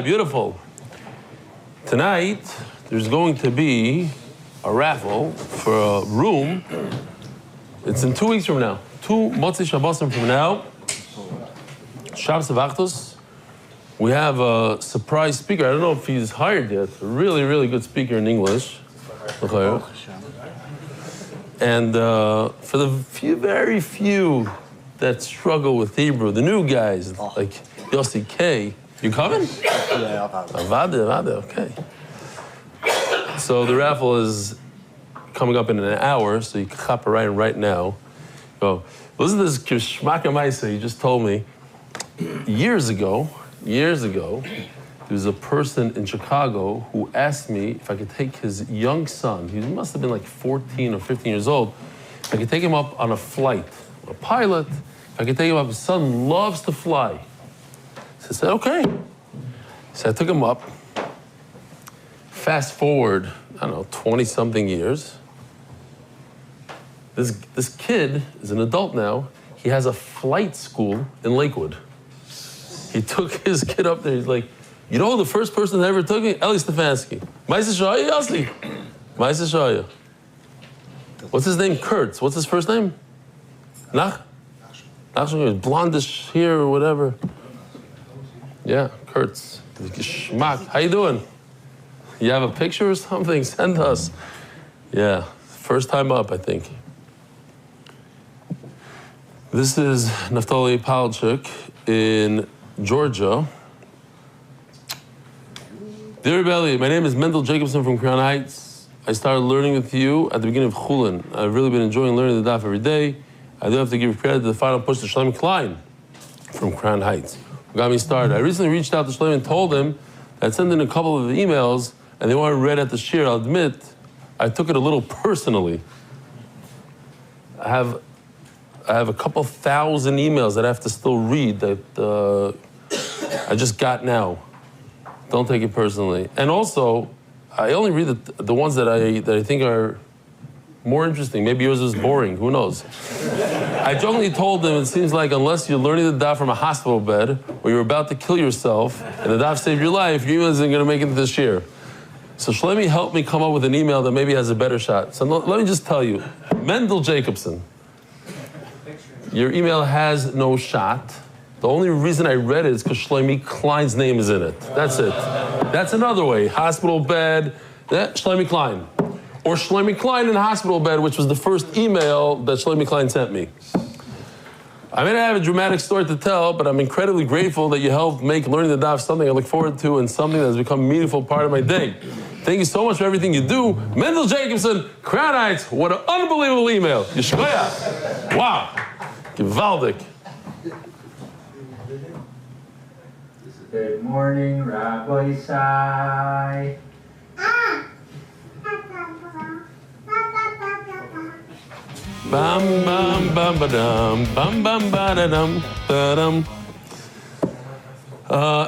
Beautiful. Tonight, there's going to be a raffle for a room. It's in 2 weeks from now. 2 Motzei Shabbosim from now. Shabbos Avachtos. We have a surprise speaker. I don't know if he's hired yet. A really, really good speaker in English. And for the very few that struggle with Hebrew, the new guys, like Yossi K. You coming? Yeah, I'll have it. Avada, okay. So the raffle is coming up in an hour, so you can hop right now. Go. Listen to this Kishmaka Maisa you just told me. Years ago, there was a person in Chicago who asked me if I could take his young son, he must have been like 14 or 15 years old, if I could take him up on a flight, a pilot, if I could take him up, his son loves to fly. So I said, okay. So I took him up. Fast forward, I don't know, 20-something years. This kid is an adult now. He has a flight school in Lakewood. He took his kid up there. He's like, you know who the first person that ever took me? Eli Stefansky. Maisa Shaya, Yossi. Maisa Shaya. What's his name? Kurtz. What's his first name? Nach? Blondish hair or whatever. Yeah, Kurtz. Geschmack. How you doing? You have a picture or something? Send us. Yeah, first time up, I think. This is Naftali Palchuk in Georgia. Dear Belly, my name is Mendel Jacobson from Crown Heights. I started learning with you at the beginning of Chullin. I've really been enjoying learning the Daf every day. I do have to give credit to the final push to Shlomi Klein from Crown Heights, who got me started. I recently reached out to Shlomi and told him that I sent in a couple of emails and they weren't read at the shir. I'll admit, I took it a little personally. I have a couple thousand emails that I have to still read that I just got now. Don't take it personally. And also, I only read the ones that I think are more interesting. Maybe yours is boring, who knows? I jokingly told them, it seems like unless you're learning the daf from a hospital bed or you're about to kill yourself and the daf saved your life, your email isn't gonna make it this year. So Shlomi helped me come up with an email that maybe has a better shot. So let me just tell you, Mendel Jacobson, your email has no shot. The only reason I read it is because Shlomi Klein's name is in it. That's it. That's another way. Hospital bed, Shlomi Klein. Or Shlomi Klein in hospital bed, which was the first email that Shlomi Klein sent me. I may not have a dramatic story to tell, but I'm incredibly grateful that you helped make learning the daf something I look forward to and something that has become a meaningful part of my day. Thank you so much for everything you do. Mendel Jacobson, Crown Heights, what an unbelievable email. Yeshkoya. Wow. Gewaldig. Good morning, Rabbi Sai. Bam bam bam ba-dum, bam bam ba-da-dum, da-dum.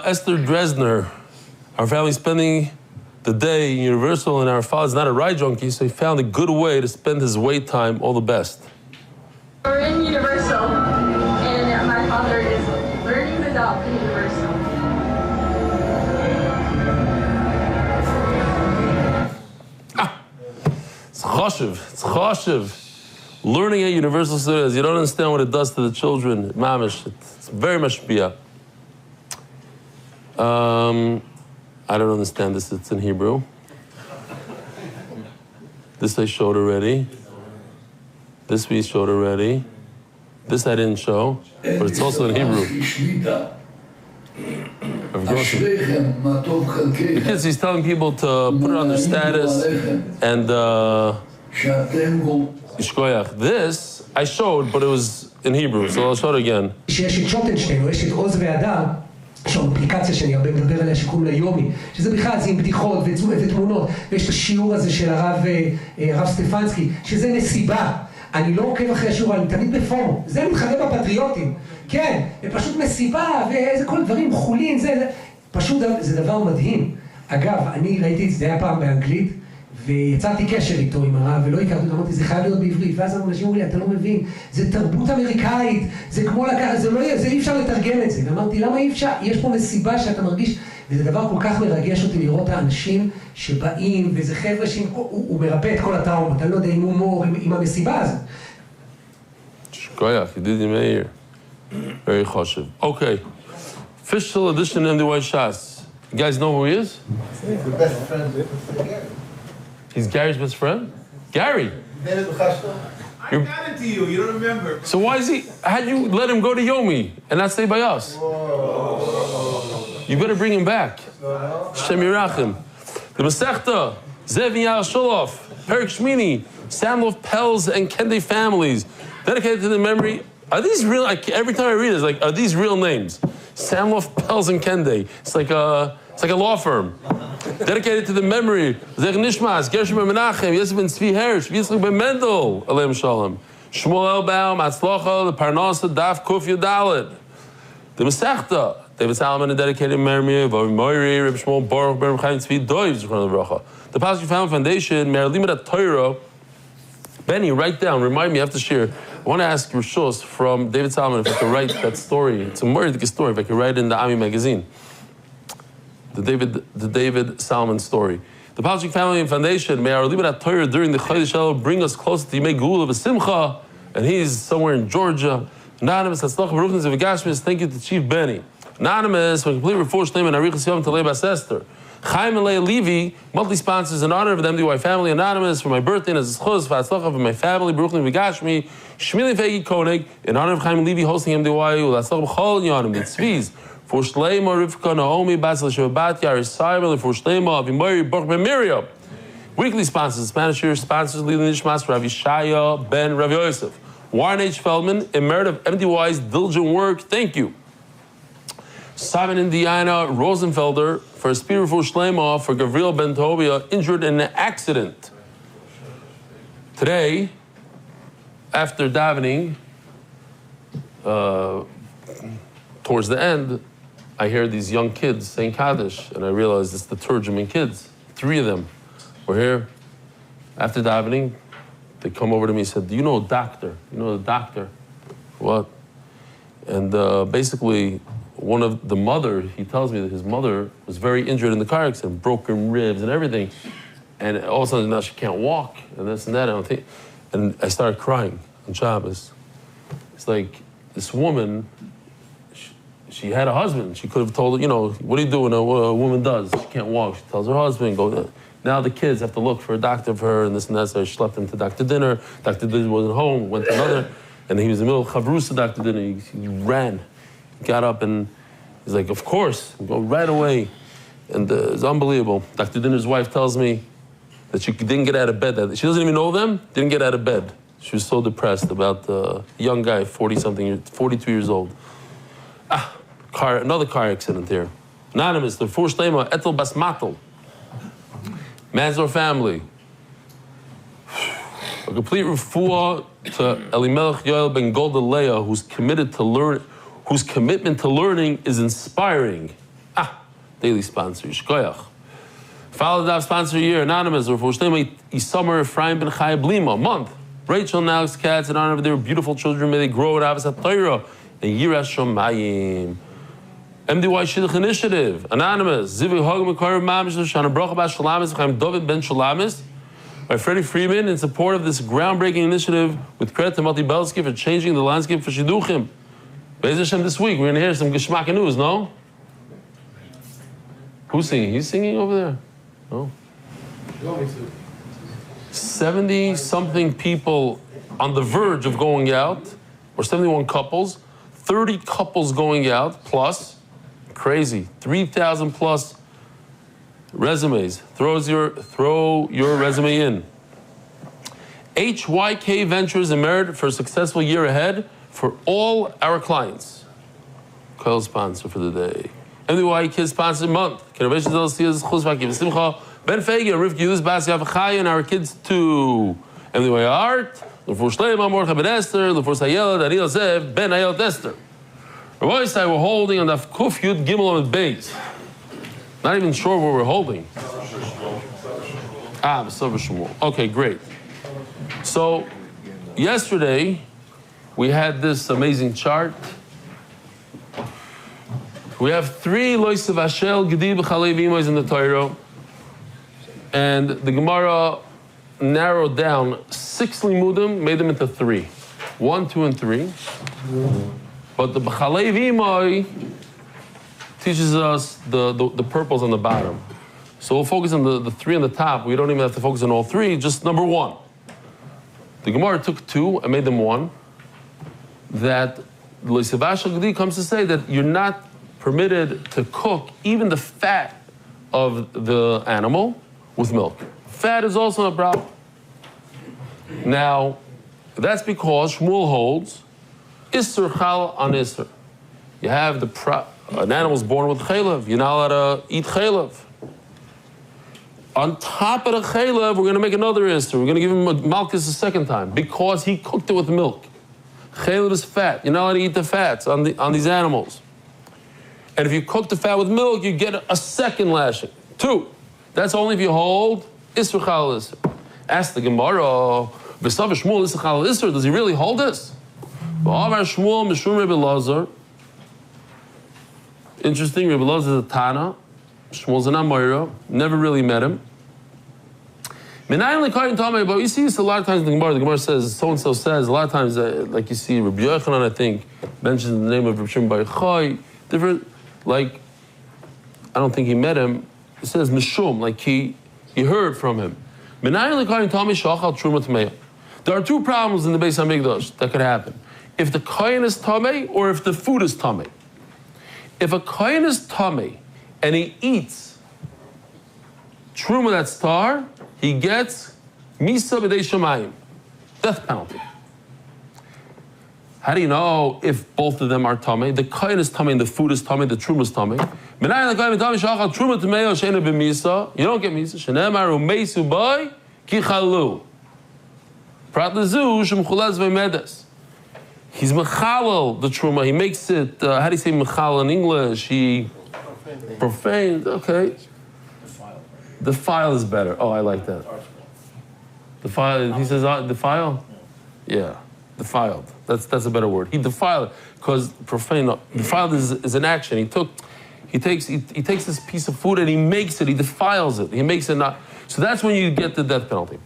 Esther Dresner, our family spending the day in Universal, and our father's not a ride junkie, so he found a good way to spend his wait time. All the best. We're in Universal, and my father is learning the dog in Universal. chashiv. It's chashiv. Learning at Universal Studios, you don't understand what it does to the children. Mamish, it's very much bia. I don't understand this. It's in Hebrew. This I showed already. This we showed already. This I didn't show, but it's also in Hebrew. Because he's telling people to put it on their status and this I showed, but it was in Hebrew, so I'll show it again. יש לנו אפליקציה שאני הרבה מדבר עליה שקוראים לה יומי, שזה בכלל זה עם בדיחות ותמונות, ויש את השיעור הזה של הרב סטפנסקי, שזה נסיבה. אני לא עוקב אחרי השיעור, אני תמיד בפורום, זה מתחרה בפטריוטים, כן, פשוט מסיבה ואיזה כל דברים, חולין, זה פשוט זה דבר מדהים. אגב, אני ראיתי את זה, היה פעם באנגלית, ויצרתי קשר איתו עם הרב, ולא הכרתי, אמרתי, זה חייב להיות בעברית, ואז אנשים אומרים לי, אתה לא מבין, זה תרבות אמריקאית, זה כמו לקחת, זה אי אפשר לתרגם את זה, ואמרתי, למה אי אפשר? יש פה מסיבה שאתה מרגיש, וזה דבר כל כך מרגש אותי לראות האנשים שבאים, וזה חבר'ה שהוא מרפא את כל הטראומות, אני לא יודע, עם הומור, עם המסיבה הזאת. שכוייך, ידידי מאיר, very חושב. Okay, official edition MDY Shas. You guys know who he is? The best friend with Gary. He's Gary's best friend? Gary! I got it to you, you don't remember. So why is he, how'd you let him go to Yomi and not stay by us? Whoa. You better bring him back. Shem Yerachim. The Masechta, Zev Yar Sholof, Perik Shmini, Samuel Pels and Kende families, dedicated to the memory. Are these real, every time I read it, it's like, are these real names? Samuel Pels and Kende. It's like a law firm. Dedicated to the memory, Zech Nishmas, Gershom ben Menachem, Yosef ben Tzvi Hersh, Yitzchak ben Mendel, Aleim Shalom, Shmuel Elbaum, Atzlocha, the Parnasa, Daf Kuf Yudalit, the Masechta, David Salomon, a dedicated memory of Moiri, Reb Shmuel Baruch, Ben Chaim Tzvi Doiv, Zichron Bracha. The Pasuk Foundation, Meralimat Torah. Benny, write down, remind me, I have to share. I want to ask Rishos from David Salomon if I could write that story. It's a Moiridic story, if I could write it in the Ami magazine. The David Salomon story. The Palchik Family and Foundation, may our Libat Torah during the Chodesh Elul bring us closer to Yimei Geula of a Simcha, and he's somewhere in Georgia. Anonymous, Hatzlach Barufnis of Agashmis, thank you to Chief Benny. Anonymous, for complete refuah name and Arichas Yom Talei Bas Esther. Chaim and Leah Levy, monthly sponsors in honor of the MDY family. Anonymous, for my birthday and as a schuz, for Hatzlach of my family, Baruch Lim Vigashmi, Shmili Fegi Konig, in honor of Chaim Levy hosting MDY, Hatzlach B'chol Yonim, the Tzviz. For Shleima, Rivka, Naomi, Basel, Shabbat, Yaris, Simon, for Shleima, Avimori, Baruch Ben Miriam. Weekly sponsors, Spanish year sponsors, Lili Nishmas, Rav Yishaya, Ben, Rav Yosef. Warren H. Feldman, in merit of MDY's diligent work, thank you. Simon Indiana Rosenfelder, for Spear for Shleima, for Gabriel Ben Tobia, injured in an accident. Today, after davening, towards the end, I hear these young kids saying Kaddish, and I realize it's the Turjuman kids. 3 of them were here. After davening, they come over to me and said, do you know a doctor? You know the doctor? What? And basically, one of the mother, he tells me that his mother was very injured in the car accident, broken ribs and everything. And all of a sudden now she can't walk, and this and that. And I started crying on Shabbos. It's like this woman, she had a husband. She could have told her, you know, what do you do when a woman does? She can't walk. She tells her husband, go. Now the kids have to look for a doctor for her and this and that. So I schlepped him to Dr. Dinner. Dr. Dinner wasn't home, went to another. And he was in the middle of Chavrusa, Dr. Dinner. He ran, got up, and he's like, of course, go right away. And it's unbelievable. Dr. Dinner's wife tells me that she didn't get out of bed. She doesn't even know them, didn't get out of bed. She was so depressed about a young guy, 42 years old. Another car accident here. Anonymous, the first name of Etel Basmatel. Manzor family. A complete refuah to Elimelech Yoel ben Golda Leah, whose commitment to learning is inspiring. Daily sponsor, Yishkoyach. Follow the Daf sponsor year, Anonymous, or first name Isamar Ephraim ben Chai Blima, month. Rachel and Alex Katz, in honor of their beautiful children, may they grow in Avos HaTorah and Yiras Shomayim. MDY Shidduch Initiative, Anonymous, Zivi Hog Mekar Mamish, Shana Bracha Bas Shalamis, Chaim David Ben Shalamis, by Freddie Freeman in support of this groundbreaking initiative with credit to Mati Belsky for changing the landscape for Shidduchim. Be'ez Hashem this week, we're going to hear some Geschmack news, no? Who's singing? He's singing over there? No? 70-something people on the verge of going out, or 71 couples, 30 couples going out, plus, crazy, 3,000 plus resumes. Throw your resume in. HYK Ventures and Merit for a successful year ahead for all our clients. Coil sponsor for the day. MDY Kids Sponsor Month. Innovations LLC, Chuzvaki, Simcha, Ben Fegi, Rivki, Yudis, Basi, Avachai, and our kids too. MDY Art, Lefur Shlema, Morcha Ben Esther, Lefur Sayela, Daniel Zev, Ben Ayel Esther. Rabbi Isai, we're holding on the Kuf Yud Gimel and Beis. Not even sure what we're holding. B'Savar Shmuel. Okay, great. So, yesterday, we had this amazing chart. We have 3 Loisav Hashel, Gedi B'Chalei V'Imois in the Torah. And the Gemara narrowed down 6 limudim, made them into 3. 1, 2, and 3. But the B'Chalei V'Imoi teaches us the purples on the bottom. So we'll focus on the 3 on the top. We don't even have to focus on all 3, just number 1. The Gemara took 2 and made them 1. That Loisav Hashel Gedi comes to say that you're not permitted to cook even the fat of the animal with milk. Fat is also a problem. Now, that's because Shmuel holds Isser Chal on Isser. You have an animal's born with chaylev. You're not allowed to eat chaylev. On top of the chaylev, we're going to make another Isser. We're going to give him a malchus a second time because he cooked it with milk. Chaylev is fat. You're not allowed to eat the fats on these animals. And if you cook the fat with milk, you get a second lashing. 2. That's only if you hold Isser Chal Isser. Ask the Gemara, V'Savar Shmuel Isser Chal Isser, does he really hold this? V'Amar Shmuel Mishum Rebbe Lazar. Interesting, Rebbe Lazar is a Tana. Shmuel's an Amoira. Never really met him. But you see this a lot of times in the Gemara. The Gemara says, so-and-so says, a lot of times, like you see Rabbi Yochanan, I think, mentions the name of Rabbi Shimon Bar Yochai, different, like, I don't think he met him. It says Mishum, like he heard from him. There are 2 problems in the Beis HaMikdash that could happen. If the kohen is tamei or if the food is tamei. If a kohen is tamei and he eats truma that's tar, he gets misa b'dei shamayim, death penalty. How do you know if both of them are tamei? The kohen is tamei and the food is tamei, the truma is tamei. You don't get misa. Shenemar umeisu boy kichalu. Prat lezu shemchulaz v'medes. He's mechalel the truma. He makes it. How do you say mechalel in English? He profaned. Okay. Defile is better. Oh, I like that. Defile. He says defile. Yeah, defiled. That's a better word. He defiled because profane. Defiled is an action. He takes this piece of food and he makes it. He defiles it. He makes it not. So that's when you get the death penalty.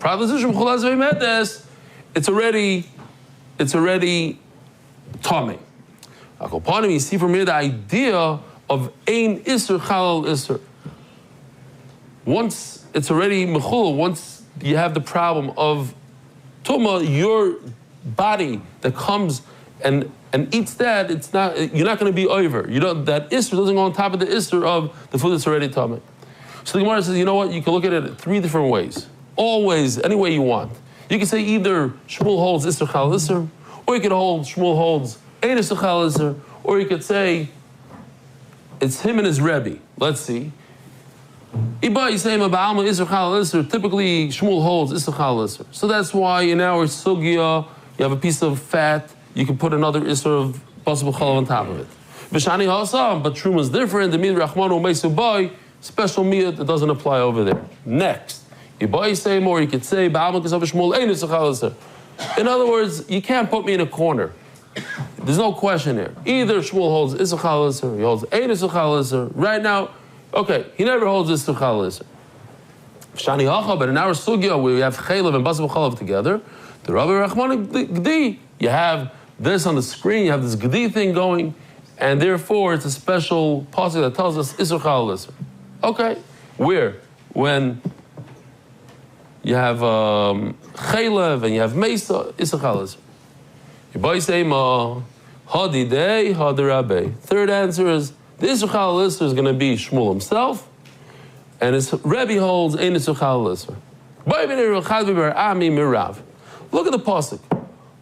It's already tummy. Upon him, you see from here the idea of ein isser chalal isser. Once it's already mechul, once you have the problem of tuma, your body that comes and eats that, you're not going to be over. That isser doesn't go on top of the isser of the food that's already tummy. So the Gemara says, you know what? You can look at it 3 different ways. Always, any way you want. You can say either Shmuel holds isser chal isser, or you could hold Shmuel holds ein isser chal isser, or you could say it's him and his Rebbe. Let's see. Typically Shmuel holds isser chal isser. So that's why in our sugya, you have a piece of fat, you can put another isser of possible chalav on top of it. But truma is different. The mid rachmanu meisu boy, special miyat that doesn't apply over there. Next, you say more. You could say in other words, you can't put me in a corner. There's no question here. Either Shmuel holds isser chal isser, he holds ein isser chal isser. Right now, okay, he never holds isser chal isser. Shani Hacha, but in our sugya, we have chaylev and basar b'chalav together. The Rabbi Rachman Gdi, you have this on the screen, you have this Gdi thing going, and therefore it's a special pasuk that tells us Isur Chal Isur. Okay, where? When you have chaylev and you have mesa, Isur Chal Isur. You boy say ma hadi day hadi rabbe. Third answer is the Isur Chal Isur is going to be Shmuel himself, and his Rebbe holds Ein Isur Chal Isur. Look at the pasuk.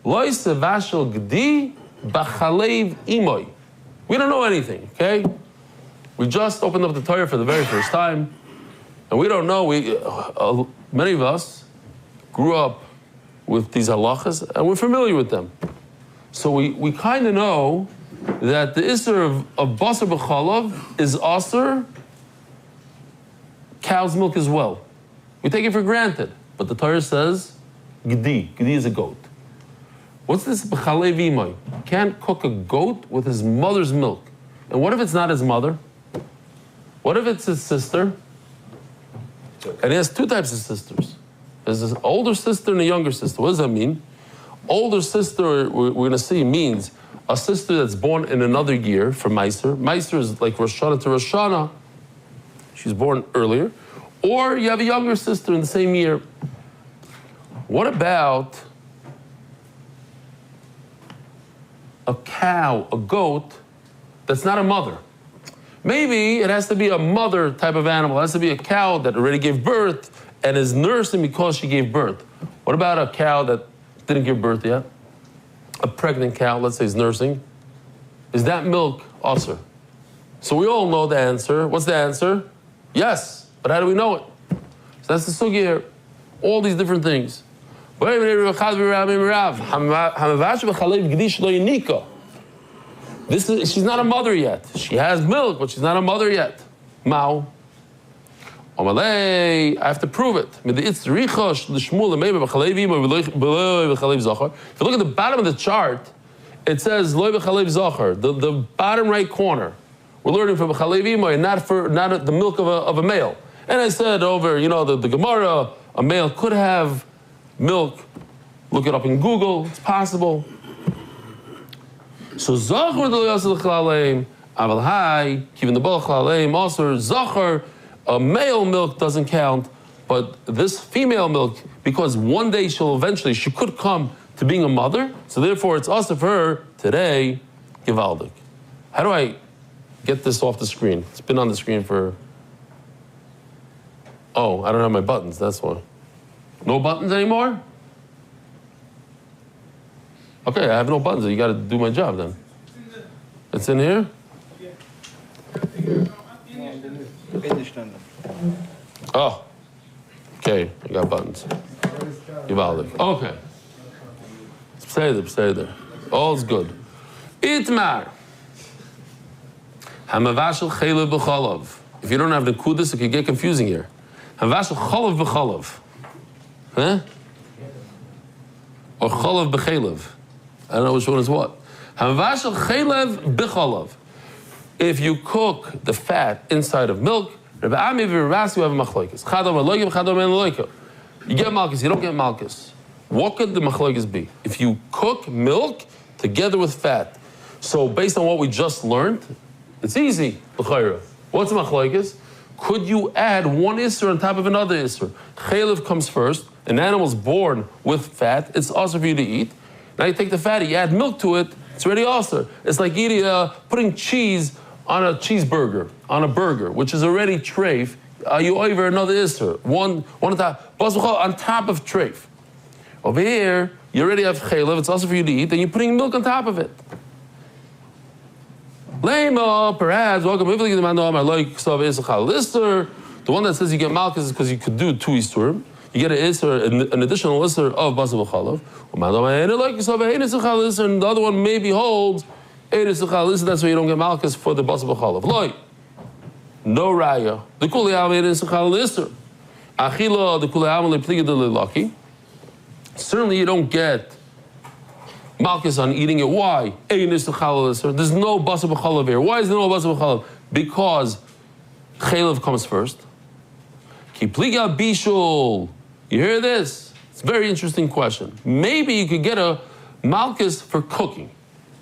Loi sevashel gdi b'chalev imoy. We don't know anything, okay? We just opened up the Torah for the very first time, and we don't know. Many of us grew up with these halachas, and we're familiar with them. So we kind of know that the isur of basar b'chalav is asur cow's milk as well. We take it for granted, but the Torah says gdi. Gdi is a goat. What's this b'chalev imoy? You can't cook a goat with his mother's milk. And what if it's not his mother? What if it's his sister? And he has two types of sisters. There's an older sister and a younger sister. What does that mean? Older sister, we're going to see, means a sister that's born in another year for Meiser. Meiser is like Rosh Hashanah to Rosh Hashanah. She's born earlier. Or you have a younger sister in the same year. What about a cow, a goat, that's not a mother? Maybe it has to be a mother type of animal. It has to be a cow that already gave birth and is nursing because she gave birth. What about a cow that didn't give birth yet? A pregnant cow, let's say, is nursing. Is that milk asur? So we all know the answer. What's the answer? Yes, but how do we know it? So that's the sugya here. All these different things. She's not a mother yet. She has milk, but she's not a mother yet. Mao. I have to prove it. If you look at the bottom of the chart, it says loy b'chalev zachar, the bottom right corner. We're learning from b'chalev imoy, not the milk of a male. And I said over, the Gemara, a male could have milk. Look it up in Google. It's possible. So zachar the yasel chaleim, aval hai, given the bal chaleim, also zachar. A male milk doesn't count, but this female milk, because one day she could come to being a mother, so therefore it's also for her today, Givaldik. How do I get this off the screen? It's been on the screen for... Oh, I don't have my buttons, that's why. No buttons anymore? Okay, I have no buttons, you gotta do my job then. It's in here? Oh, okay, I got buttons. Givaldik. Okay. Stay there. All's good. Itmar. Hamavashel chaylev b'chalav. If you don't have the kudus, it could get confusing here. Hamavashel chalav b'chalav. Huh? Or chalav b'chalev. I don't know which one is what. Hamavashel chaylev b'chalav. If you cook the fat inside of milk, Rabbi Ami v'Rasi have a machlokes. Chadam aloikim, chadam en aloikim. You get malchus, you don't get malchus. What could the machlokes be? If you cook milk together with fat. So based on what we just learned, it's easy. What's the machlokes? Could you add one isser on top of another isser? Chaylev comes first. An animal's born with fat. It's also for you to eat. Now you take the fat, you add milk to it. It's already also. It's like putting cheese on a cheeseburger, on a burger, which is already treif. You over another isser, one on top, on top of treif. Over here, you already have chaylev, it's also for you to eat, and you're putting milk on top of it. Lema, perhaps, welcome, the one that says you get malchus is because you could do two isurim. You get an additional isser of basar b'chalav. And the other one maybe holds that's why you don't get malchus for the basar b'chalav. Loi, no raya. The kuli am isser. Achila the kuli am lepliga de lelaki. Certainly you don't get malchus on eating it. Why? There's no basar b'chalav here. Why is there no basar b'chalav? Because chaylev comes first. Ki pliga bishul. You hear this? It's a very interesting question. Maybe you could get a malchus for cooking.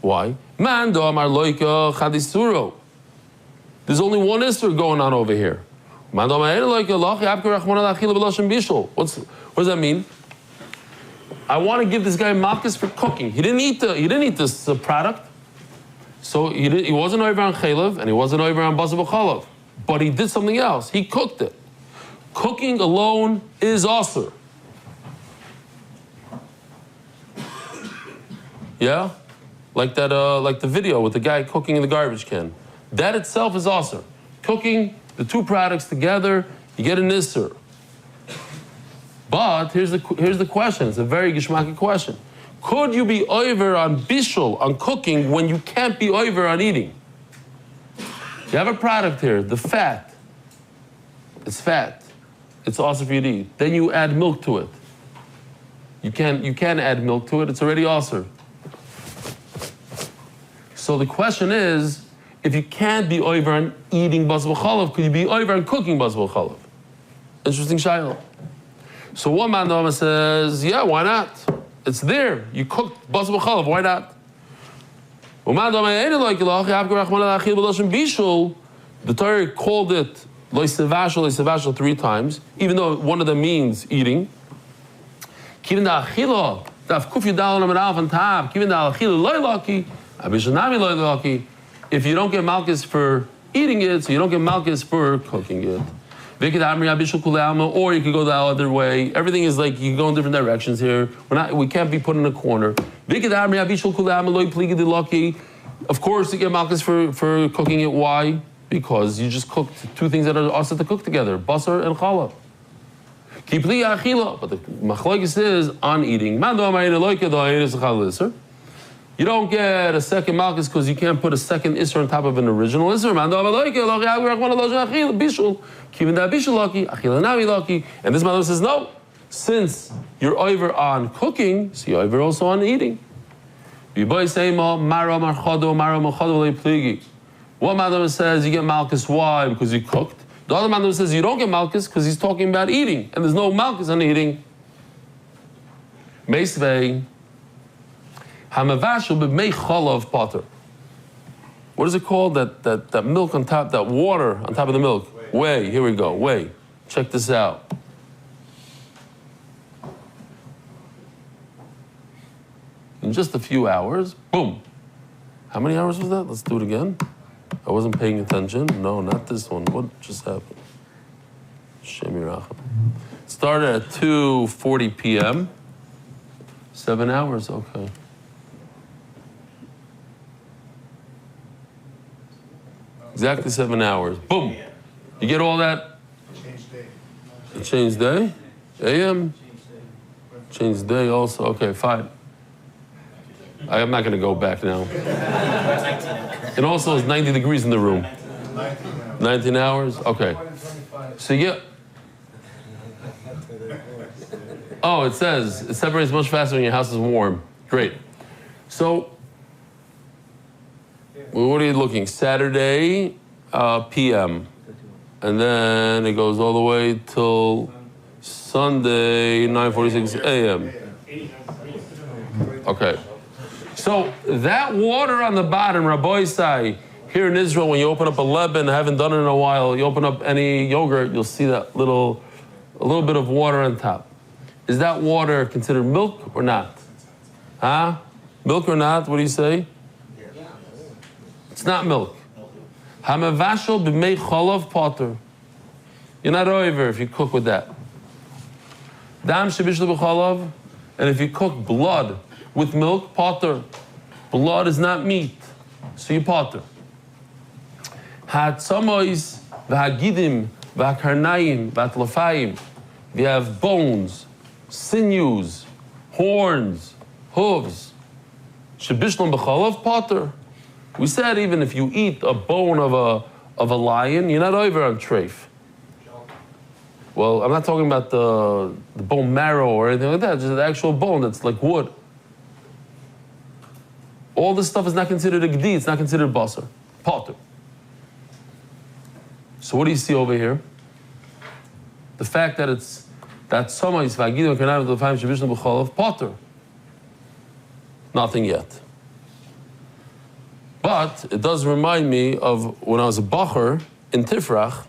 Why? Mando amar loika chadisuro. There's only one isser going on over here. Mando amar loika lachi abker rachmana lachila b'lashon bishul. What does that mean? I want to give this guy malchus for cooking. He didn't eat this product. So he wasn't over on chaylev and he wasn't over on basar b'chalav. But he did something else. He cooked it. Cooking alone is asur. Yeah? Like that, like the video with the guy cooking in the garbage can. That itself is asur. Cooking the two products together, you get an isser. But here's the question. It's a very gishmaki question. Could you be over on bishul, on cooking, when you can't be over on eating? You have a product here, the fat. It's fat. It's also for you to eat. Then you add milk to it. You can add milk to it. It's already also. So the question is, if you can't be over on eating basar b'chalav, could you be over on cooking basar b'chalav? Interesting shayla. So one man says, yeah, why not? It's there. You cooked basar b'chalav. Why not? The Torah called it Eli Stefansky 3 times, even though one of them means eating. If you don't get malchus for eating it, so you don't get malchus for cooking it. Or you could go the other way. Everything is like you go in different directions here. We can't be put in a corner. Of course, you get malchus for cooking it. Why? Because you just cooked two things that are also to cook together, basar and challah. But the machlokes is on eating. You don't get a second malchus because you can't put a second isser on top of an original isser. And this mother says no. Since you're over on cooking, so you're over also on eating. One madam says you get malchus, why? Because you cooked. The other madam says you don't get malchus because he's talking about eating, and there's no malchus on eating. Meisvei hamavashul b'mei chalav potter. What is it called? That milk on top, that water on top of the milk. Whey. Here we go. Whey. Check this out. In just a few hours, boom. How many hours was that? Let's do it again. I wasn't paying attention. No, not this one. What just happened? Shem Yirachem. Started at 2:40 p.m. 7 hours, okay. Exactly 7 hours. Boom. You get all that? Change day. AM? Change day also. Okay, fine. I'm not going to go back now. And also it's 90 degrees in the room. 19 hours? Okay. So you get... Oh, it says it separates much faster when your house is warm. Great. So, what are you looking? Saturday p.m. And then it goes all the way till Sunday 9:46 a.m. Okay. So that water on the bottom, Rabbi Isai, here in Israel, when you open up a Lebanon, I haven't done it in a while, you open up any yogurt, you'll see that a little bit of water on top. Is that water considered milk or not? Huh? Milk or not? What do you say? It's not milk. Hamavashal b'mei chalav potter. You're not over if you cook with that. Dam shebishlu b'chalav, and if you cook blood with milk, potter. Blood is not meat, so you potter. Hatzamois v'hagidim v'hakarnayim v'hatlafayim. We have bones, sinews, horns, hooves. Shebishlam b'chalav potter. We said even if you eat a bone of a lion, you're not over on treif. Well, I'm not talking about the bone marrow or anything like that, just the actual bone that's like wood. All this stuff is not considered a gdi, it's not considered basar, potter. So what do you see over here? the fact that it's that somais v'agidim k'nayim l'fayim shebishnu b'cholav potter. Nothing yet. But it does remind me of when I was a bacher in Tifrach.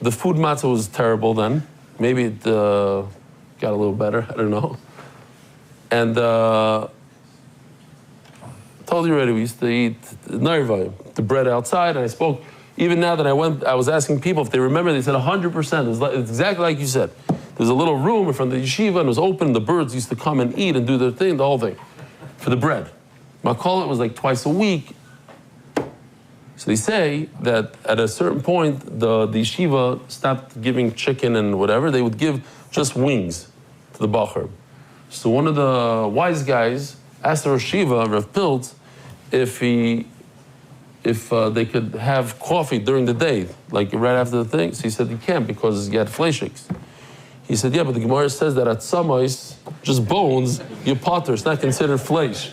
The food matzah was terrible then. Maybe it got a little better, I don't know. And told you already, we used to eat the bread outside, and I spoke, even now that I was asking people if they remember, they said 100%. It's exactly like you said. There's a little room in front of the yeshiva, and it was open, the birds used to come and eat and do their thing, the whole thing, for the bread. Makolet was like twice a week. So they say that at a certain point, the yeshiva stopped giving chicken and whatever. They would give just wings to the bacher. So one of the wise guys asked the Rosh Yeshiva, Rav Piltz, if they could have coffee during the day, like right after the thing. So he said he can't because he had fleishiks. He said, yeah, but the Gemara says that at samais, just bones, you potter. It's not considered flesh.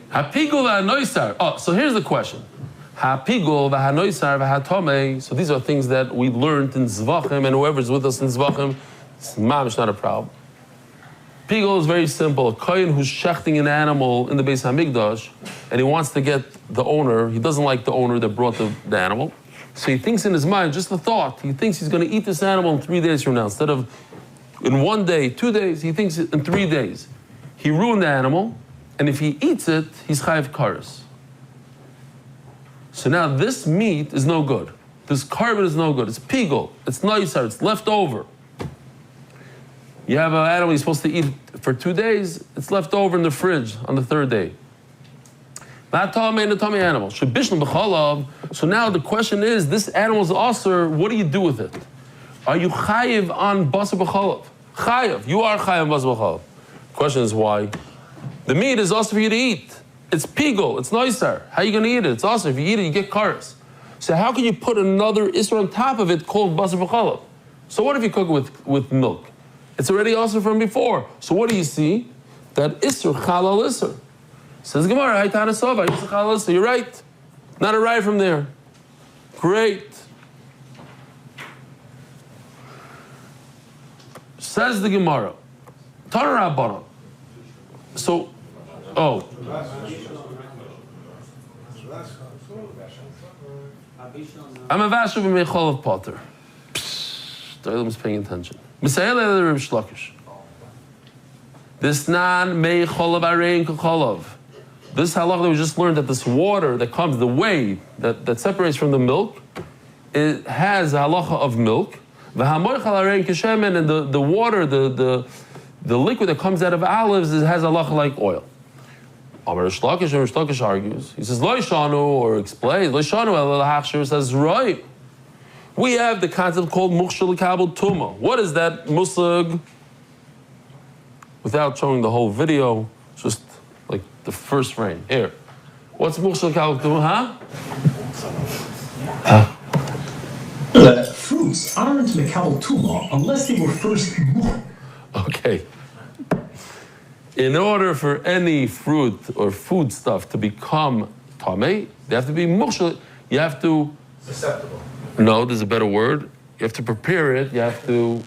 Hapigul v'hanoisar. Oh, so here's the question. Hapigul v'hanoisar v'hatome. So these are things that we learned in Zvachim, and whoever's with us in Zvachim, it's not a problem. Pigul is very simple. A kohen who's shechting an animal in the Beis Hamikdash, and he wants to get the owner, he doesn't like the owner that brought the animal, so he thinks in his mind, just the thought, he thinks he's going to eat this animal in 3 days from now. Instead of in 1 day, 2 days, he thinks in 3 days. He ruined the animal, and if he eats it, he's chayav kares. So now this meat is no good. This carbon is no good. It's pigul. It's noisar. It's left over. You have an animal you're supposed to eat for 2 days. It's left over in the fridge on the 3rd day. Not tummy and the tummy animal. So now the question is, this animal is also, what do you do with it? Are you chayiv on basar b'chalav? Chayiv. You are chayiv on basar b'chalav. Question is why? The meat is also for you to eat. It's pigul. It's noisar. How are you going to eat it? It's also, if you eat it, you get kares. So how can you put another isser on top of it called basar b'chalav? So what if you cook it with milk? It's already also from before. So what do you see? That isser chalal isser. Says Gemara, Haytana Sova, isser chalal isser. You're right. Not a right from there. Great. Says the Gemara. Tana Rabbanan. So, oh. I'm a vashav b'meichol of potter. The Olam is paying attention. This nan meichol of arein kacholov. This halach that we just learned, that this water that comes, the whey that separates from the milk, it has a halacha of milk. V'hamoichal arein kashemen, and the water, the liquid that comes out of olives, it has a halacha like oil. Amar Rish Lakish, and Rish Lakish argues. He says, Lo yishanu, or explains, Lo yishanu el hachshir, says, right. We have the concept called mukhshel kabel tuma. What is that musag? Without showing the whole video, just like the first frame. Here. What's mukhshel kabel tuma, huh? Fruits aren't mekabel tuma unless they were first. Okay. In order for any fruit or food stuff to become tamei, they have to be mukhshel. You have to. Susceptible. No, there's a better word. You have to prepare it. You have to.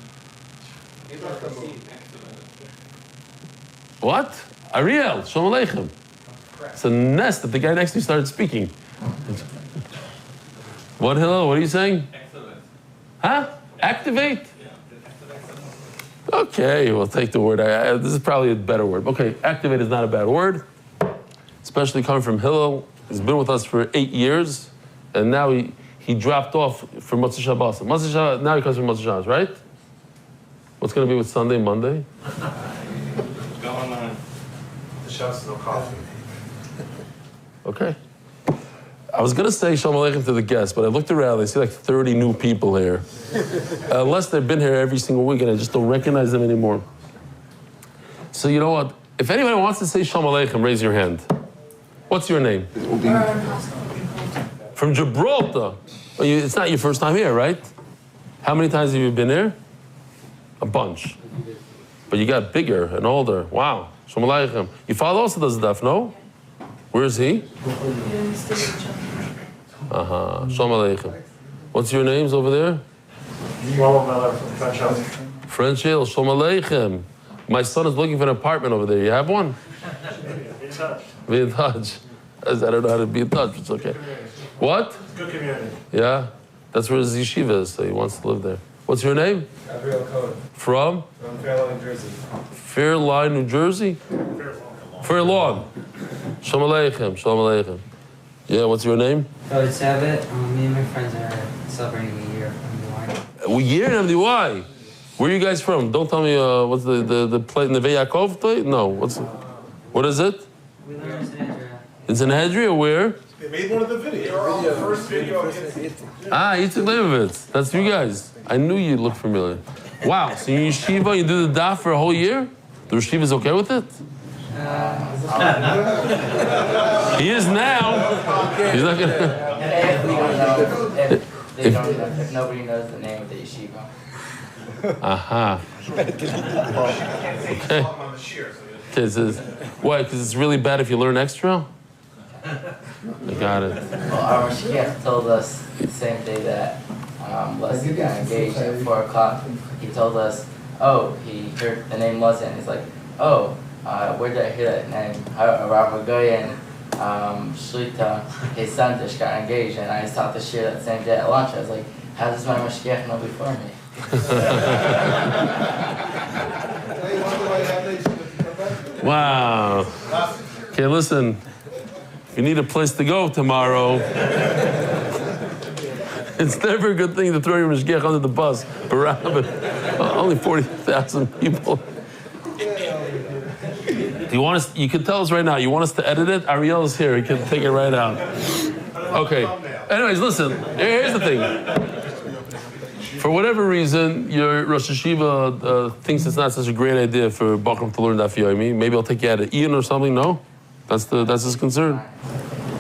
What? Ariel, Shalom Aleichem. It's a nest that the guy next to you started speaking. What, Hillel? What are you saying? Excellent. Huh? Activate? Okay, we'll take the word. This is probably a better word. Okay, activate is not a bad word, especially coming from Hillel. He's been with us for 8 years, and now he dropped off for Motzei Shabbos. Motzei Shabbos, now he comes from Motzei Shabbos, right? What's going to be with Sunday, Monday? Going on. The show's no coffee. Okay. I was going to say Shalom Aleichem to the guests, but I looked around, I see like 30 new people here. Unless they've been here every single week and I just don't recognize them anymore. So you know what? If anybody wants to say Shalom Aleichem, raise your hand. What's your name? From Gibraltar. Oh, it's not your first time here, right? How many times have you been here? A bunch. But you got bigger and older. Wow. Shalom Aleichem. Your father also does Daf, no? Where is he? Shalom Aleichem. What's your names over there? Shlomo Miller from French House. French Hill, Shalom Aleichem. My son is looking for an apartment over there. You have one? Be in touch. Be in touch. I don't know how to be in touch. It's okay. What? Good community. Yeah? That's where his yeshiva is, so he wants to live there. What's your name? Gabriel Cohen. From? From Fairlawn, New Jersey. Fairlawn, New Jersey? Fairlawn. Shalom Aleichem. Shalom Aleichem. Yeah, what's your name? Code 7. Me and my friends are celebrating a year from the A year in MDY. Where are you guys from? Don't tell me what's the place in the Yaakov place? No. What is it? We live in Sanhedrin. It's in Hedria, where? They made one of the videos. The first video. Yitzhak Leibovitz. That's you guys. I knew you'd look familiar. Wow, so you yeshiva, you do the daf for a whole year? The yeshiva is okay with it? He is now. He's not gonna. If we don't know, if nobody knows the name of the yeshiva. Aha. Okay. Why? Because it's really bad if you learn extra? I got it. Well, our Mashgiach told us the same day that Leslie got engaged at 4 o'clock. He told us, he heard the name Leslie, and he's like, where did I hear that name? Rav Goyen, Shlita, his son just got engaged, and I taught the shir that same day at lunch. I was like, how does my Mashgiach know before me? Wow. Okay, listen. If you need a place to go tomorrow, it's never a good thing to throw your mashgiach under the bus. But only 40,000 people. Do you want us? You can tell us right now. You want us to edit it? Ariel is here. He can take it right out. Okay. Anyways, listen. Here's the thing. For whatever reason, your Rosh Hashiva thinks it's not such a great idea for Bachram to learn Daf Yomi. Maybe I'll take you out of Ian or something. No, that's his concern.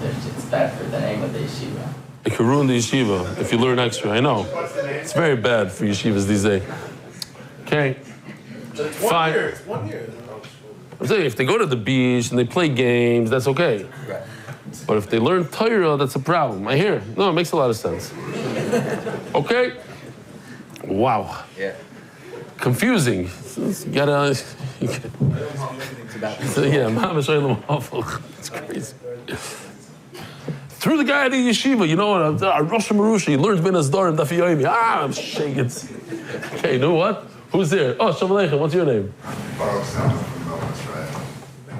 It's bad for the name of the yeshiva. It could ruin the yeshiva if you learn extra. I know. It's very bad for yeshivas these days. Okay. Fine. It's 1 year. I'm saying if they go to the beach and they play games, that's okay. But if they learn Torah, that's a problem. I hear. No, it makes a lot of sense. Okay. Wow. Yeah. Confusing. You gotta. It's crazy. Threw the guy at the yeshiva. You know what? Rosh Marusha. He learns Ben Asdar and Daf Yomi. I'm shaking. Okay, you know what? Who's there? Oh, Shalom Aleichem. What's your name?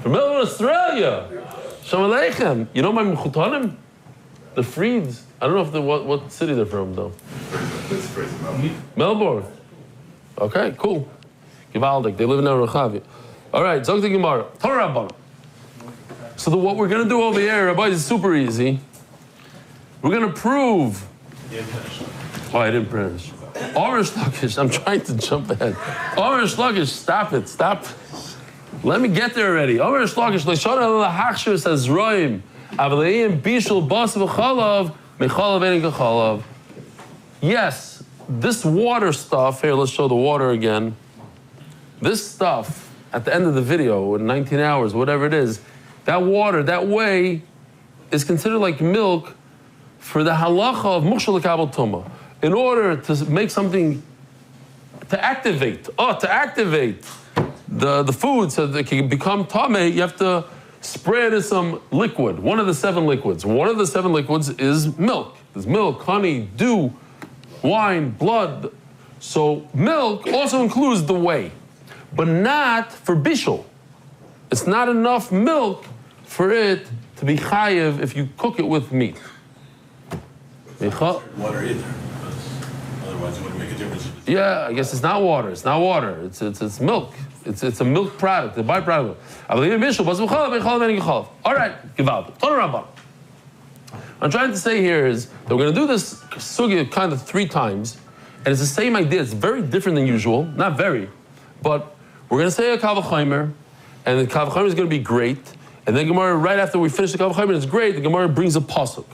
From Melbourne, Australia. Shalom Aleichem. You know my Mechutanim? The Freeds. I don't know if what city they're from though. Melbourne. Okay, cool. Givaldik. They live in Rechavi. All right, Zog the Gemara. Torah Rabbana. So what we're gonna do over here, Rabbi, is super easy. We're gonna prove. Oh, I didn't finish. Orange Lakish. I'm trying to jump ahead. Orange Lakish. Stop it. Stop. Let me get there already. Orange Lakish. Leishon al hachshir says roim. Avleim bishul bas v'chalav mechalav ein kachalav. Yes, this water stuff, here, let's show the water again. This stuff, at the end of the video, in 19 hours, whatever it is, that water, that whey, is considered like milk for the halacha of mukhshal l'kabel tumah. In order to make something, to activate the food so that it can become tameh, you have to spray it in some liquid, one of the 7 liquids. One of the 7 liquids is milk. There's milk, honey, dew, wine, blood. So milk also includes the whey, but not for bishul. It's not enough milk for it to be chayiv if you cook it with meat. Water either, otherwise it wouldn't make a difference. Yeah, I guess it's not water. It's not water. It's milk. It's a milk product, a byproduct. All right, Givaldi. Torah Rabbana. I'm trying to say here is that we're going to do this sugya kind of 3 times, and it's the same idea. It's very different than usual. Not very, but we're going to say a Kal V'chomer, and the Kal V'chomer is going to be great. And then Gemara, right after we finish the Kal V'chomer, it's great. The Gemara brings a pasuk,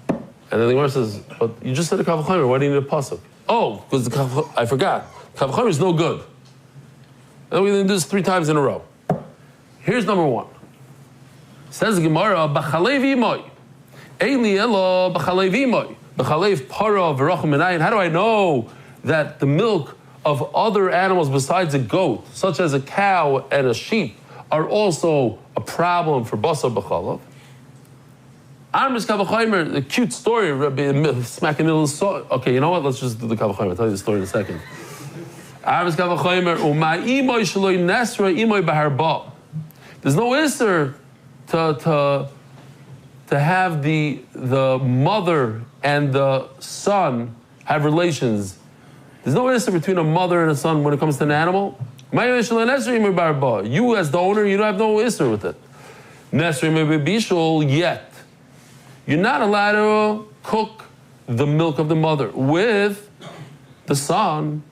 and then the Gemara says, "But you just said a Kal V'chomer. Why do you need a pasuk?" Oh, because I forgot. Kal V'chomer is no good. And we're going to do this 3 times in a row. Here's number 1. Says the Gemara, B'chalei v'imoy. Eli elo b'chalei v'imoy. B'chalev para v'rachum minayin. How do I know that the milk of other animals besides a goat, such as a cow and a sheep, are also a problem for basar b'chalav? The cute story, Rabbi smacking a little. Okay, you know what? Let's just do the kavachomer. I'll tell you the story in a second. There's no isser to have the mother and the son have relations. There's no isser between a mother and a son when it comes to an animal. You as the owner, you don't have no isser with it. Yet you're not allowed to cook the milk of the mother with the son.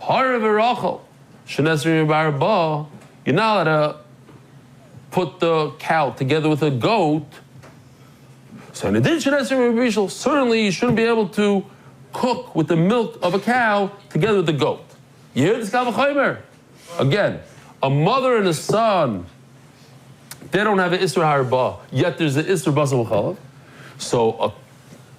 You're not allowed to put the cow together with a goat. So certainly you shouldn't be able to cook with the milk of a cow together with the goat. You hear this kavachomer? Again, a mother and a son, they don't have an isra harba, yet there's an isra basar b'chalav. So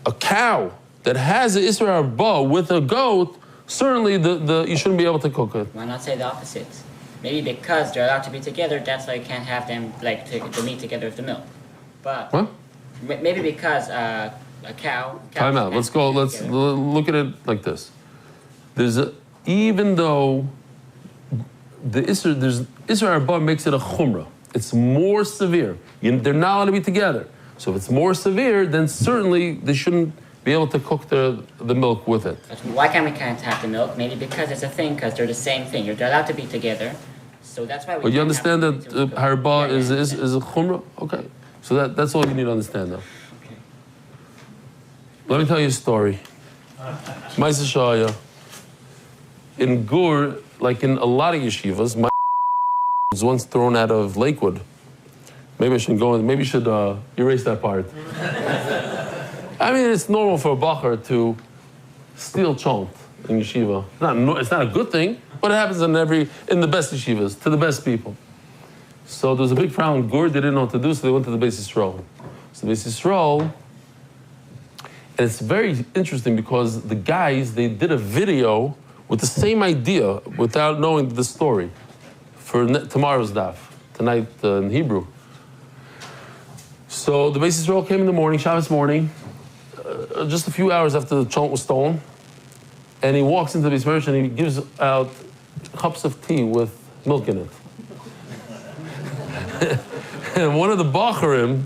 a cow that has an isra harba with a goat, certainly you shouldn't be able to cook it. Why not say the opposite? Maybe because they're allowed to be together, that's why you can't have them like the meat together with the milk. But what? Maybe because a cow. Time out. Let's go. Let's look at it like this. Even though the Isra Arba makes it a chumrah, it's more severe. They're not allowed to be together. So if it's more severe, then certainly they shouldn't be able to cook the milk with it. But why can't we have the milk? Maybe because it's a thing, because they're the same thing. They're allowed to be together. So that's why we. But you understand that Harba is a chumrah? Okay. So that's all you need to understand now. Okay. Let me tell you a story. Ma'aseh Shaya. In Gur, like in a lot of yeshivas, my was once thrown out of Lakewood. Maybe I should go. Maybe you should erase that part. I mean, it's normal for a bacher to steal chont in yeshiva. It's not a good thing, but it happens in the best yeshivas, to the best people. So there was a big problem. Gur, they didn't know what to do, so they went to the Beis Yisrael. So the Beis Yisrael, and it's very interesting because the guys, they did a video with the same idea without knowing the story for tomorrow's daf, tonight in Hebrew. So the Beis Yisrael came in the morning, Shabbos morning, just a few hours after the chont was stolen, and he walks into the Beis Yisrael and he gives out cups of tea with milk in it. And one of the bacharim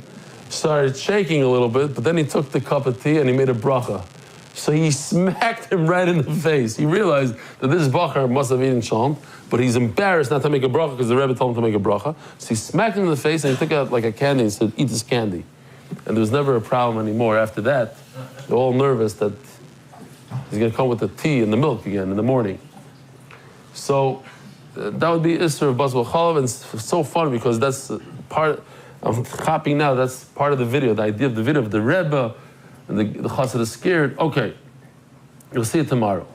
started shaking a little bit, but then he took the cup of tea and he made a bracha. So he smacked him right in the face. He realized that this bachar must have eaten chont, but he's embarrassed not to make a bracha because the Rebbe told him to make a bracha. So he smacked him in the face and he took out like a candy and said, "Eat this candy." And there was never a problem anymore after that. They're all nervous that he's going to come with the tea and the milk again in the morning. So that would be Isser of Basar B'chalav, and it's so fun because that's part, I'm copying now, that's part of the video, the idea of the video of the Rebbe and the Chassid is scared. Okay, you'll see it tomorrow.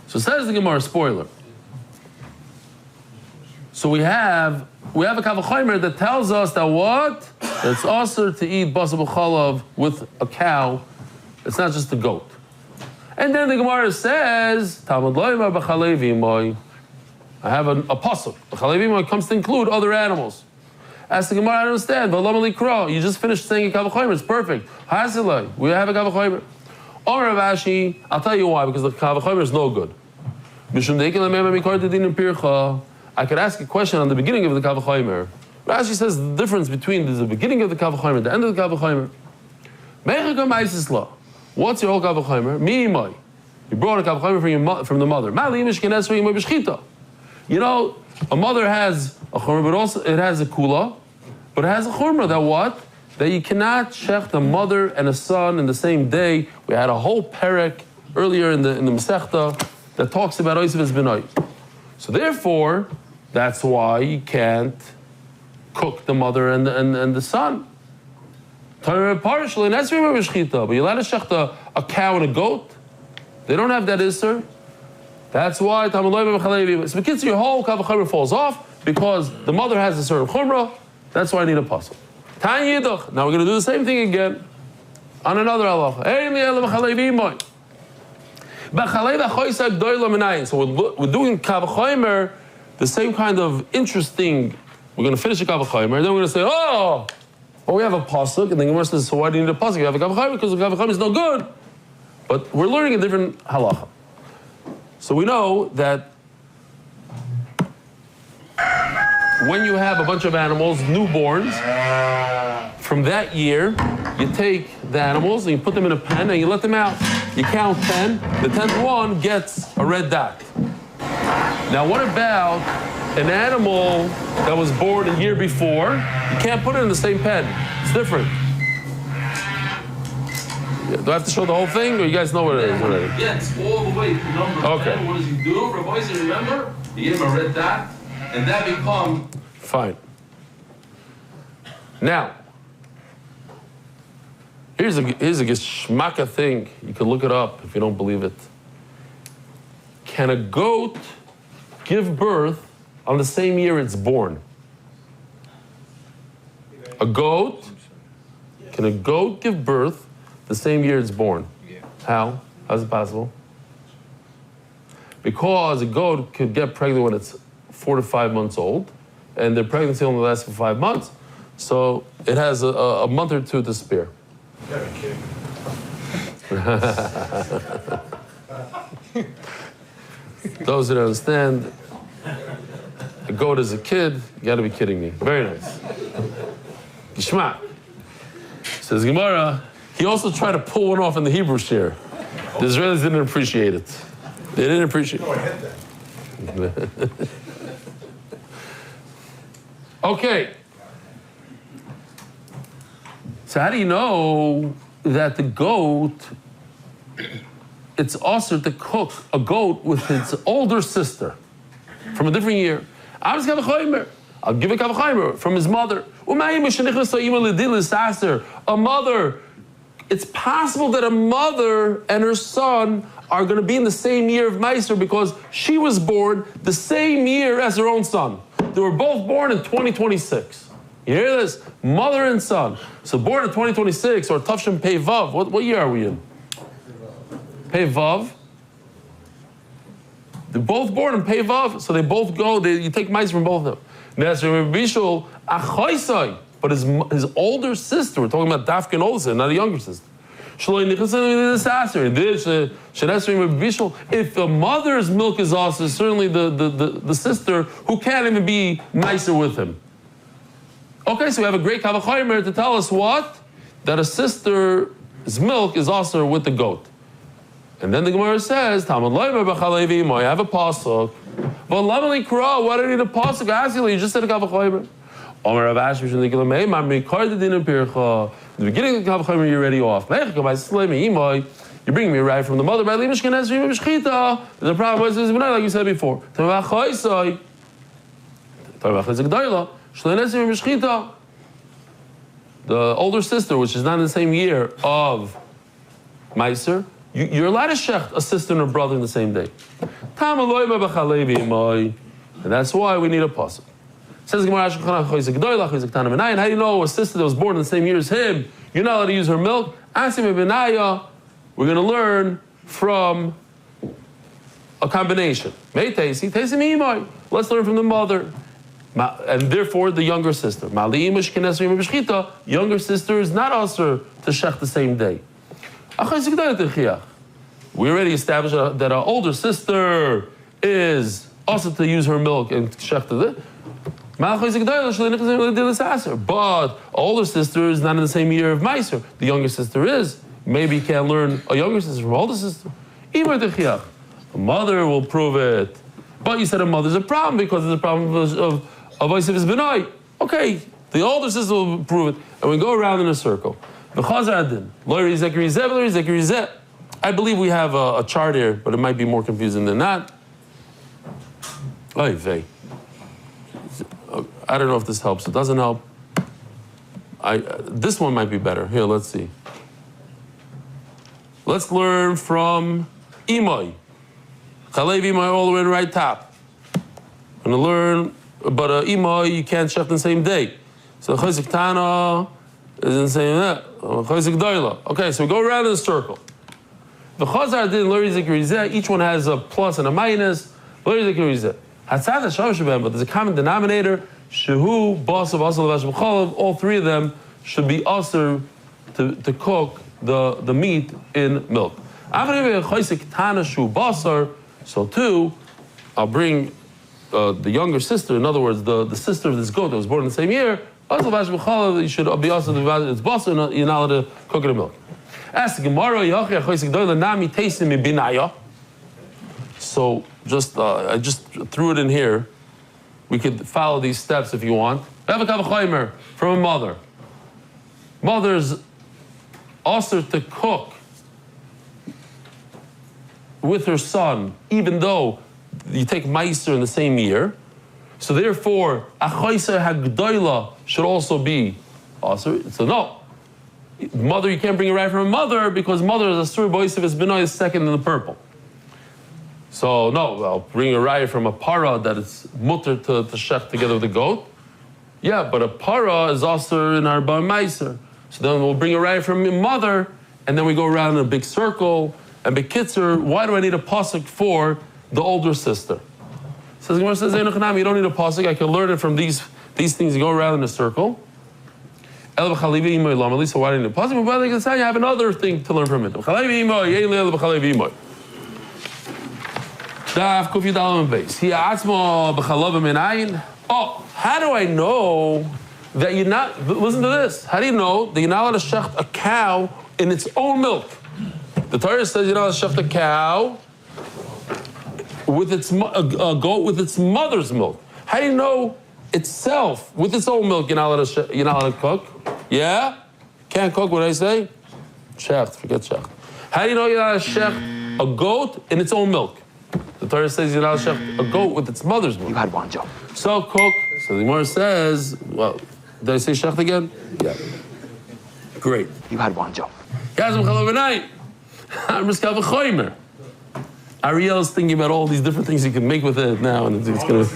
So says the Gemara, spoiler. So we have a Kavachomer that tells us that what? That it's also to eat Basar B'chalav with a cow. It's not just a goat. And then the Gemara says, Talmud Loimar B'chalev Imoy. I have a pasuk. B'chalev Imoy comes to include other animals. Ask the Gemara, I don't understand. You just finished saying a Kavachomer. It's perfect. Hasilai. We have a Kavachomer. Omer Ravashi, I'll tell you why, because the Kavachomer is no good. I could ask a question on the beginning of the Kavachomer. Rashi says the difference between the beginning of the Kavachomer and the end of the Kavachomer. What's your whole Kavachomer? Mi'imai. You brought a Kavachomer from the mother. You know, a mother has a chumrah, but also it has a kula, but it has a chumrah that what? That you cannot shech the mother and a son in the same day. We had a whole perek earlier in the Masechta that talks about Oisiv as B'nai. So therefore, that's why you can't cook the mother and the son. But you're allowed to shech a cow and a goat. They don't have that isser. That's why so your whole Kavachomer falls off because the mother has a certain chumrah. That's why I need a pasuk. Now we're going to do the same thing again. on another halacha. So we're doing kavachomer, the same kind of interesting. We're going to finish a kavachomer, and then we're going to say, oh, well, we have a pasuk, and then Gemara says, so why do you need a pasuk? You have a kavachomer because the kavachomer is no good. But we're learning a different halacha. So we know that when you have a bunch of animals, newborns, from that year, you take the animals and you put them in a pen and you let them out. You count 10, the 10th one gets a red dot. Now what about an animal that was born a year before? You can't put it in the same pen, it's different. Do I have to show the whole thing, or you guys know what it is already? Yeah, it's all the way to number 10. What does he do? Rabbi, remember? He gave him a red dot, and that becomes... Fine. Now, here's a geschmacka thing. You can look it up if you don't believe it. Can a goat give birth on the same year it's born? A goat? Can a goat give birth the same year it's born? How? How's it possible? Because a goat could get pregnant when it's 4 to 5 months old, and their pregnancy only lasts for 5 months, so it has a month or two to spare. You gotta be kidding. Those that understand, a goat is a kid, you gotta be kidding me. Very nice. Gishmak. Says Gemara, he also tried to pull one off in the Hebrew share. The Israelis didn't appreciate it. They didn't appreciate it. Oh, I hit that. Okay. So how do you know that the goat, it's also to cook a goat with its older sister from a different year? I'll give a kavachomer from his mother. A mother. It's possible that a mother and her son are going to be in the same year of Meiser because she was born the same year as her own son. They were both born in 2026. You hear this? Mother and son. So born in 2026, or Tavshin Pei Vav. What year are we in? Pei Vav. They're both born in Pei Vav, so they both go, you take mice from both of them. But his older sister, we're talking about Dafka and older sister, not a younger sister. If the mother's milk is also, certainly the sister who can't even be nicer with him. Okay, so we have a great kavachomer to tell us what? That a sister's milk is also with the goat. And then the Gemara says, I have a pasuk. Why do you need a pasuk? Actually, you just said a kavachomer. In the beginning of the kavachomer, you're already off. You're bringing me right from the mother. There's a problem with this, like you said before. The older sister, which is not in the same year of Meiser, you're allowed to shecht a sister and a brother in the same day. And that's why we need a pasuk. Says Gemara, how do you know a sister that was born in the same year as him, you're not allowed to use her milk? We're going to learn from a combination. Let's learn from the mother. And therefore the younger sister. Younger sister is not also to shech the same day. We already established that our older sister is also to use her milk and shech the. But older sister is not in the same year of Meiser. The younger sister is. Maybe you can't learn a younger sister from older sister. A mother will prove it. But you said a mother's a problem because it's a problem of Yosef is Benai. Okay, the older sister will prove it. And we go around in a circle. I believe we have a chart here, but it might be more confusing than that. I don't know if this helps. It doesn't help. This one might be better. Here, let's see. Let's learn from Imai. Chalev Imai all the way to the right top. I'm going to learn, but Imai you can't shech the same day. So Chesik Tana, Isn't saying that. Okay, so we go around in a circle. The Chazar did Lo Yizik Rizeh, each one has a plus and a minus. Lo Yizik Rizeh. Hatzad HaShav Shabem, but there's a common denominator. Shehu, Basav, Asal, Vash, B'chalav, all three of them should be usher to cook the meat in milk. So too, I'll bring the younger sister, in other words, the sister of this goat that was born in the same year, you should be also it's basar, you're not allowed to cook it in milk. Ask the Gemara, so I just threw it in here. We could follow these steps if you want. From a mother. Mother's also to cook with her son, even though you take Meiser in the same year. So therefore, Achoiser Hagdoila should also be also. So no. Mother, you can't bring it right from a mother because mother is a Sur Boisiv is Benoy is second in the purple. So no, I'll bring a raya from a para that it's mutter to shech together with the goat. Yeah, but a para is also in our bar meiser. So then we'll bring a raya from mother, and then we go around in a big circle. And bekitzer, why do I need a pasuk for the older sister? Says Gemara says, you don't need a pasuk. I can learn it from these things. You go around in a circle. So why do you need a pasuk? But I have another thing to learn from it. Oh, how do I know that you're not, listen to this, how do you know that you're not allowed to shecht a cow in its own milk? The Torah says you're not allowed to shecht a cow with its, a goat with its mother's milk. How do you know itself, with its own milk, you're not allowed to cook? Yeah? Can't cook, what do I say? Shecht, forget shecht. How do you know you're not allowed to shecht a goat in its own milk? The Torah says you're not allowed to shecht a goat with its mother's milk. You had one job. So cook. So the Gemara says, well, did I say shecht again? Yeah. Great. You had one job. Ariel's thinking about all these different things you can make with it now, and it's gonna.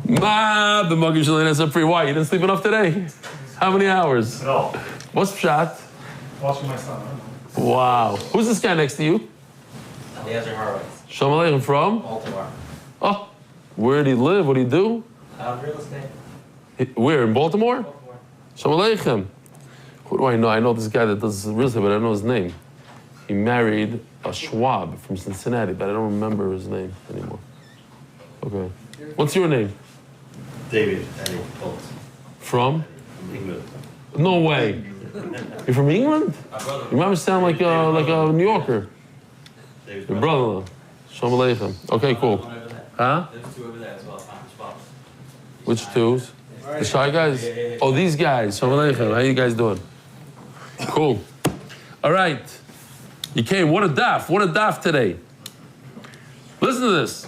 Ma, the Magid Chullin has a free. Why? You didn't sleep enough today? How many hours? No. What's pshat? Watching my son. Wow. Who's this guy next to you? Eliezer Horowitz. Shalom Aleichem from? Baltimore. Oh, where did he live? What did he do? Real estate. Where, in Baltimore? Baltimore. Shalom Aleichem. Who do I know? I know this guy that does real estate, but I don't know his name. He married a Schwab from Cincinnati, but I don't remember his name anymore. Okay. What's your name? David Annie Holt. From? England. No way. You're from England? You might sound like a New Yorker. Your brother-in-law. Shalom Aleichem. Okay, cool. Huh? There's two over there as well. Which twos? The shy guys? Oh, these guys. Shalom Aleichem. How you guys doing? Cool. All right. You came. What a daf today. Listen to this.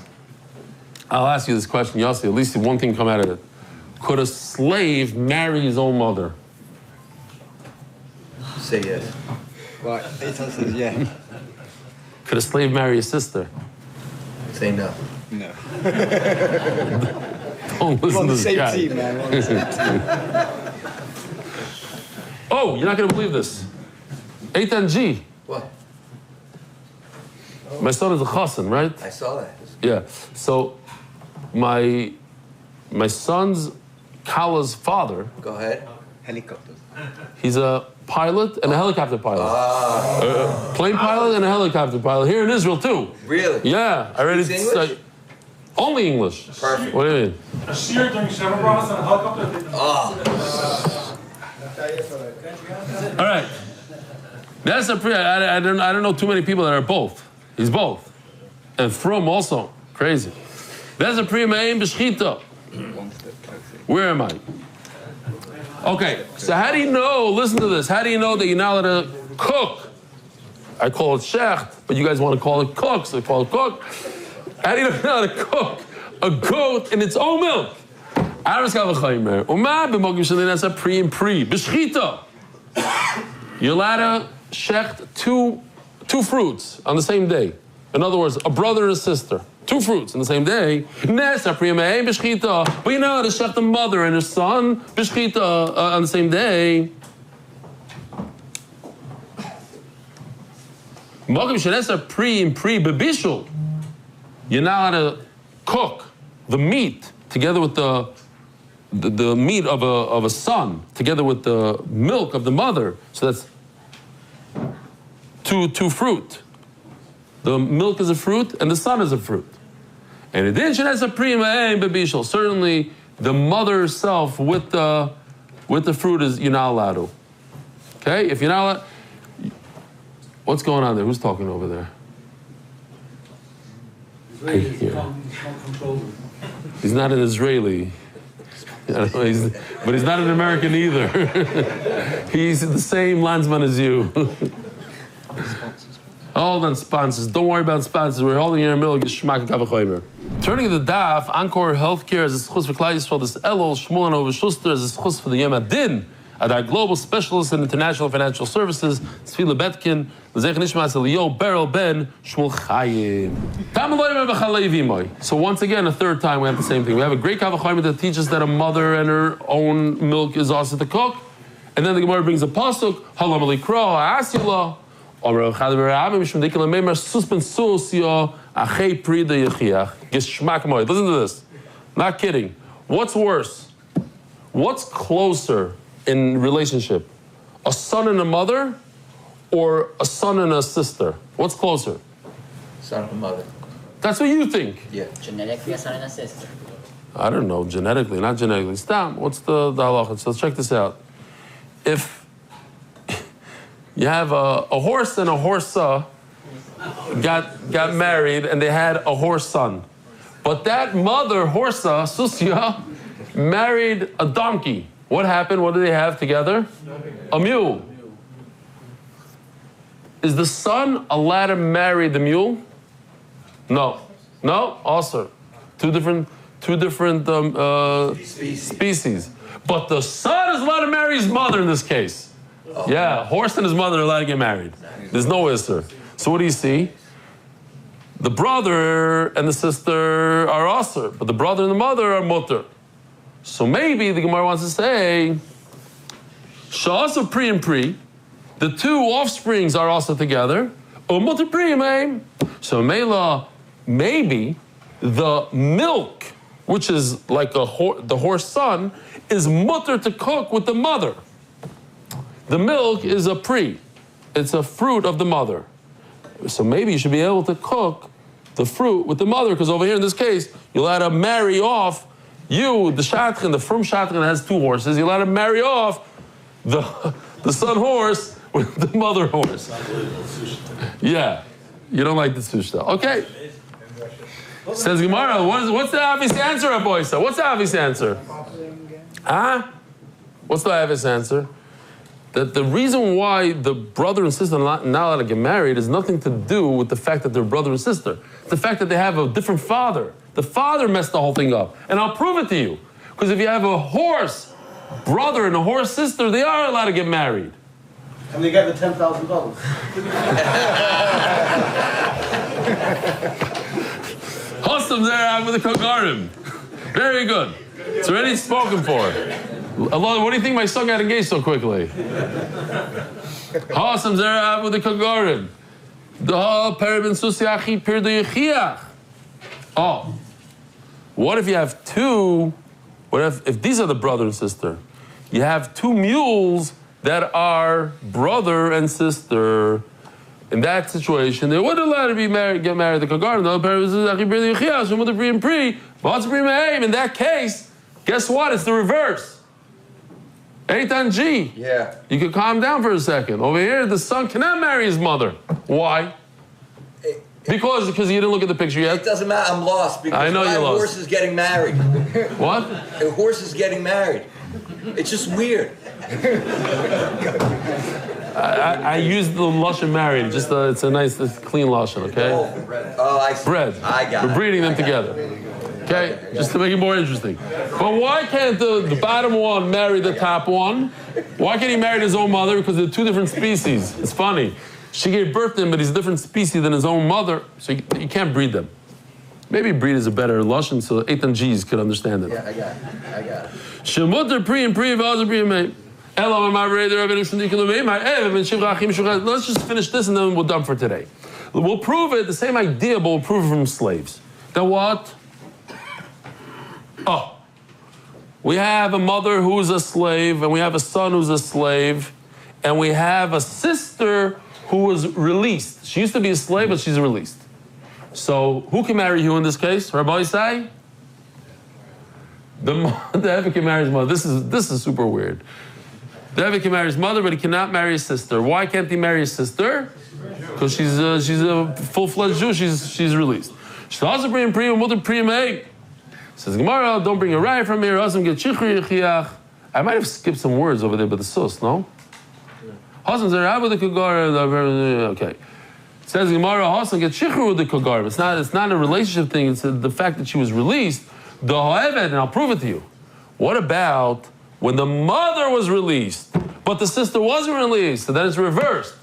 I'll ask you this question, Yossi. At least one thing come out of it. Could a slave marry his own mother? Say yes. Right. Eitan says yeah. Could a slave marry a sister? Say no. No. Don't listen to this guy. Team, man. We're on the same team. Oh, you're not going to believe this. Eitan G. What? My son is a chassan, right? I saw that. Yeah. So my son's Kala's father. Go ahead. Helicopter. He's a pilot and a helicopter pilot. Plane pilot and a helicopter pilot here in Israel too. Really? Yeah. I read it. English? Only English. Perfect. What do you mean? A shear during Shabbat Bras and a helicopter. All right. That's a pretty. I don't know too many people that are both. He's both, and from also crazy. That's a pretty main b'shchita. Where am I? Okay. So how do you know? Listen to this. How do you know that you're not allowed to cook? I call it shecht, but you guys want to call it cook, so I call it cook. How do you know you're not allowed to cook a goat in its own milk? That's a pre and pre. B'shchita. You're allowed to shecht two fruits on the same day. In other words, a brother and a sister. 2 fruits in the same day. But you know how to shech the mother and her son b'shchita on the same day. You're not allowed to cook the meat together with the meat of a son together with the milk of the mother. So that's two fruit. The milk is a fruit and the son is a fruit. And it didn't has a bebishul. Certainly the mother herself with the fruit is you're not allowed to. Okay? If you're not allowed, what's going on there? Who's talking over there? I hear. He's not an Israeli. But he's not an American either. He's the same landsman as you. Hold on, sponsors. Don't worry about sponsors. We're holding here in the middle of Geshmak Kavachomer. Turning to the Daf, Encore Healthcare as a schus for Klal Yisrael. This Elul Shmuel Over Schuster as a schus for the Yom Adin. At our global specialist in international financial services, Tzvi Lebetkin, L'zech Nishmas Elio Beryl Ben Shmuel Chayim. So once again, a third time we have the same thing. We have a great Kavachomer that teaches that a mother and her own milk is also to cook, and then the Gemara brings a pasuk Halam Alikro Asila. Listen to this. Not kidding. What's worse? What's closer in relationship? A son and a mother or a son and a sister? What's closer? Son and mother. That's what you think. Yeah. Genetically, a son and a sister. I don't know. Genetically, not genetically. Stop. What's the halacha? So check this out. If you have a horse and a horsa got married and they had a horse son. But that mother, horsa, Susya, married a donkey. What happened? What did they have together? A mule. Is the son allowed to marry the mule? No. No? Also. Two different species. But the son is allowed to marry his mother in this case. Yeah, horse and his mother are allowed to get married. There's no isser. So what do you see? The brother and the sister are asr, but the brother and the mother are mutter. So maybe the Gemara wants to say, sha'asa pri and pri, the two offsprings are also together. Mutter pri aim. So maybe the milk, which is like the horse son, is mutter to cook with the mother. The milk is a pri. It's a fruit of the mother. So maybe you should be able to cook the fruit with the mother, because over here in this case, you're allowed to marry off the shatchin, the frum shatchin has 2 horses. You're allowed to marry off the son horse with the mother horse. Yeah, you don't like the sushta. Okay. Says Gemara, what's the obvious answer, Aboisa? What's the obvious answer? Huh? What's the obvious answer? That the reason why the brother and sister are not allowed to get married has nothing to do with the fact that they're brother and sister. It's the fact that they have a different father. The father messed the whole thing up. And I'll prove it to you. Because if you have a horse brother and a horse sister, they are allowed to get married. And they got the $10,000. Hostam there with the Kogarim. Very good. It's already spoken for. Allah, what do you think my son got engaged so quickly? Hostam there with the Kogarim. Oh. What if you have two? What if these are the brother and sister? You have 2 mules that are brother and sister. In that situation, they would allow to get married. The Kogarim, in that case, guess what? It's the reverse. Eitan G. Yeah. You could calm down for a second. Over here, the son cannot marry his mother. Why? Because you didn't look at the picture yet. It doesn't matter. I'm lost because I know my you're lost. horse is getting married. What? A horse is getting married. It's just weird. I used the lashon married. Just it's a nice, clean lashon. Okay. Oh, I see. Bread. I got it. We're breeding them together. Okay, just to make it more interesting. But why can't the bottom one marry the top one? Why can't he marry his own mother? Because they're 2 different species. It's funny. She gave birth to him, but he's a different species than his own mother, so you can't breed them. Maybe breed is a better lashon so Eitan G's could understand it. Yeah, I got it. Shemutter pri and pri v'azar pri and mei. Let's just finish this and then we're done for today. We'll prove it, the same idea, but we'll prove it from slaves. Then what? Oh, we have a mother who's a slave, and we have a son who's a slave, and we have a sister who was released. She used to be a slave, but she's released. So who can marry who in this case? Rabbi Isai? The Eved can marry his mother. This is super weird. The Eved can marry his mother, but he cannot marry his sister. Why can't he marry his sister? Because she's a full-fledged Jew. She's released. Says Gemara, don't bring a raya from here. I might have skipped some words over there, but the sus, no? Okay. Says Gemara, Hasan get shichur the kagar. It's not a relationship thing. It's the fact that she was released. The ho'eved, and I'll prove it to you. What about when the mother was released, but the sister wasn't released? So then it's reversed.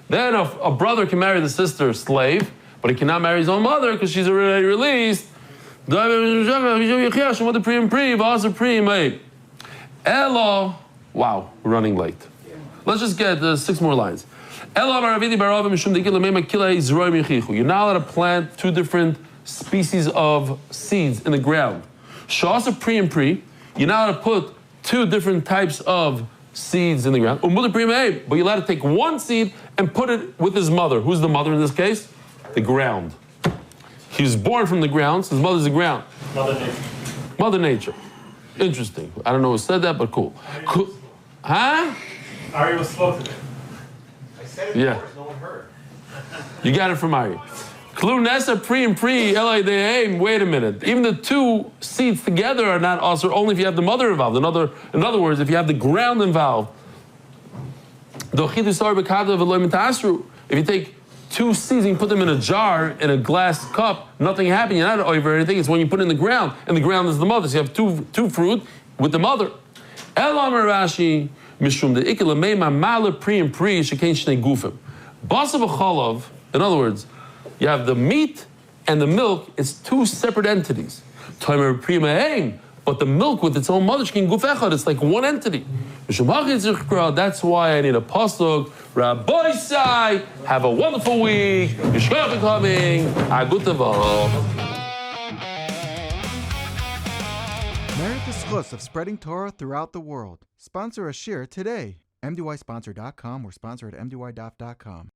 Then a brother can marry the sister slave, but he cannot marry his own mother because she's already released. Elo. Wow, we're running late. Let's just get 6 more lines. You're not allowed to plant 2 different species of seeds in the ground. Shasa pri and pri. You're not allowed to put 2 different types of seeds in the ground. But you're allowed to take 1 seed and put it with his mother. Who's the mother in this case? The ground. He was born from the ground, so his mother's the ground. Mother Nature. Mother Nature. Interesting. I don't know who said that, but cool. Huh? Ari was slow today. I said it first, no one heard. You got it from Ari. Klu nesa pri and pri, wait a minute. Even the 2 seeds together are not also only if you have the mother involved. In other words, if you have the ground involved. If you take 2 seeds and you put them in a jar, in a glass cup, nothing happened, you're not over anything. It's when you put it in the ground, and the ground is the mother. So you have two fruit with the mother. Elamar Rashi, Mishum de Ikilamema Mala Pri and Pri Shekain Shnei Gufim. Basav Chalav, in other words, you have the meat and the milk, it's 2 separate entities. Tomer Pri Me'ein, but the milk with its own mother, Shekain Guf Echad, it's like 1 entity. That's why I need a pasuk. Rabbi Sai, have a wonderful week. Yishkach for coming. Agutavah. Merit the schus of spreading Torah throughout the world. Sponsor a shir today. MDYsponsor.com or sponsor at MDYDaf.com.